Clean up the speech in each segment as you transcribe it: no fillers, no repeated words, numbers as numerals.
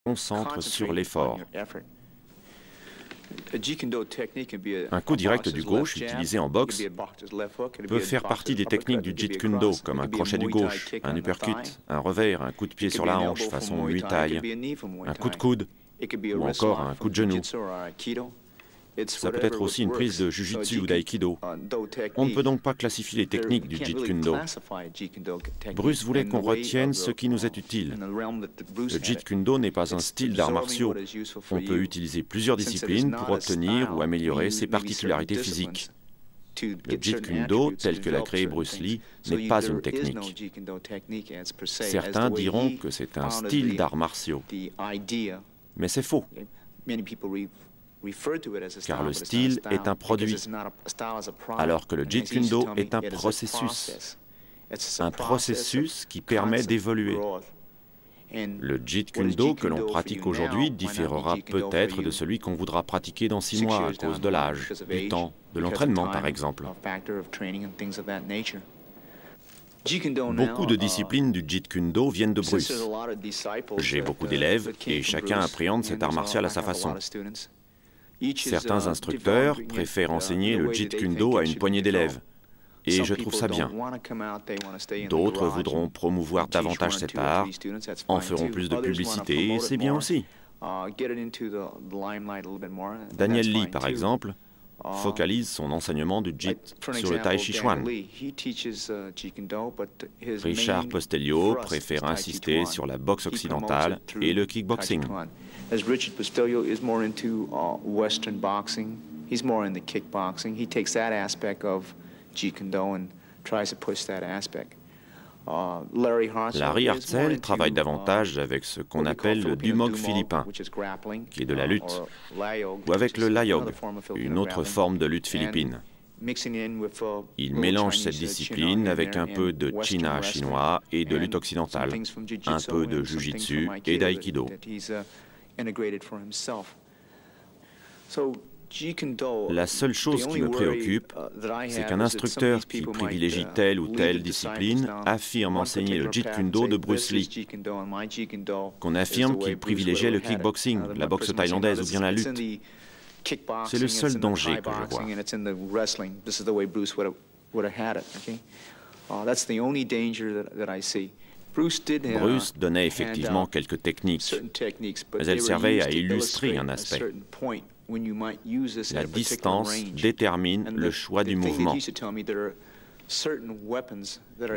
concentre sur l'effort. Un coup direct du gauche, utilisé en boxe, peut faire partie des techniques du Jeet Kune Do, comme un crochet du gauche, un uppercut, un revers, un coup de pied sur la hanche, façon Muay Thai, un coup de coude, ou encore un coup de genou. Ça peut être aussi une prise de Jujitsu ou d'Aïkido. On ne peut donc pas classifier les techniques du Jeet Kune Do. Bruce voulait qu'on retienne ce qui nous est utile. Le Jeet Kune Do n'est pas un style d'arts martiaux. On peut utiliser plusieurs disciplines pour obtenir ou améliorer ses particularités physiques. Le Jeet Kune Do, tel que l'a créé Bruce Lee, n'est pas une technique. Certains diront que c'est un style d'arts martiaux. Mais c'est faux, car le style est un produit, alors que le Jeet Kune Do est un processus qui permet d'évoluer. Le Jeet Kune Do que l'on pratique aujourd'hui différera peut-être de celui qu'on voudra pratiquer dans 6 mois à cause de l'âge, du temps, de l'entraînement par exemple. Beaucoup de disciplines du Jeet Kune Do viennent de Bruce. J'ai beaucoup d'élèves et chacun appréhende cet art martial à sa façon. Certains instructeurs préfèrent enseigner le Jeet Kune Do à une poignée d'élèves, et je trouve ça bien. D'autres voudront promouvoir davantage cet art, en feront plus de publicité, et c'est bien aussi. Daniel Lee, par exemple, focalise son enseignement du Jeet sur le Tai Chi Chuan. Richard Postelio préfère insister sur la boxe occidentale et le kickboxing. Richard Postelio is more into Western boxing. He's more into kickboxing. He takes that aspect of Jeet Kune Do and tries to push that aspect. Larry Hartsell travaille davantage avec ce qu'on appelle le Dumog philippin, qui est de la lutte, ou avec le Layog, une autre forme de lutte philippine. Il mélange cette discipline avec un peu de China chinois et de lutte occidentale, un peu de Jujitsu et d'Aïkido. La seule chose qui me préoccupe, c'est qu'un instructeur qui privilégie telle ou telle discipline affirme enseigner le Jeet Kune Do de Bruce Lee, qu'on affirme qu'il privilégiait le kickboxing, la boxe thaïlandaise ou bien la lutte. C'est le seul danger que je vois. Bruce donnait effectivement quelques techniques, mais elles servaient à illustrer un aspect. La distance détermine le choix du mouvement.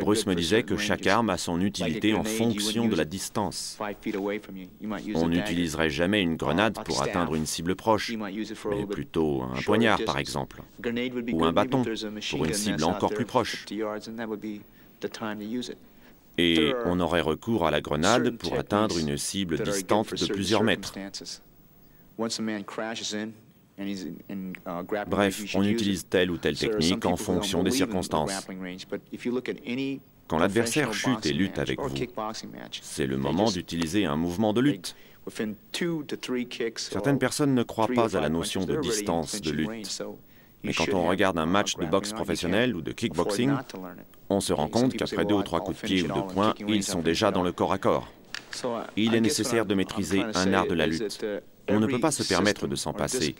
Bruce me disait que chaque arme a son utilité en fonction de la distance. On n'utiliserait jamais une grenade pour atteindre une cible proche, mais plutôt un poignard par exemple, ou un bâton pour une cible encore plus proche. Et on aurait recours à la grenade pour atteindre une cible distante de plusieurs mètres. Bref, on utilise telle ou telle technique en fonction des circonstances. Quand l'adversaire chute et lutte avec vous, c'est le moment d'utiliser un mouvement de lutte. Certaines personnes ne croient pas à la notion de distance de lutte. Mais quand on regarde un match de boxe professionnel ou de kickboxing, on se rend compte qu'après 2 ou 3 coups de pied ou de poing, ils sont déjà dans le corps à corps. Il est nécessaire de maîtriser un art de la lutte. On ne peut pas se permettre de s'en passer.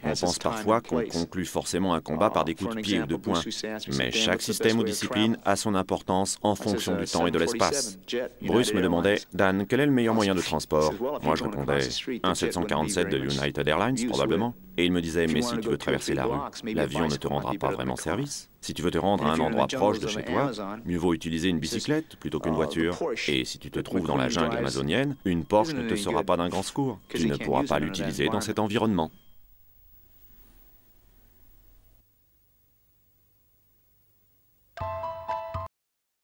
On pense parfois qu'on conclut forcément un combat par des coups de pied ou de poing, mais chaque système ou discipline a son importance en fonction du temps et de l'espace. Bruce me demandait « Dan, quel est le meilleur moyen de transport ?» Moi je répondais « Un 747 de United Airlines, probablement. » Et il me disait « Mais si tu veux traverser la rue, l'avion ne te rendra pas vraiment service. Si tu veux te rendre à un endroit proche de chez toi, mieux vaut utiliser une bicyclette plutôt qu'une voiture. Et si tu te trouves dans la jungle amazonienne, une Porsche ne te sera pas d'un grand secours. Tu ne pourras pas l'utiliser dans cet environnement. »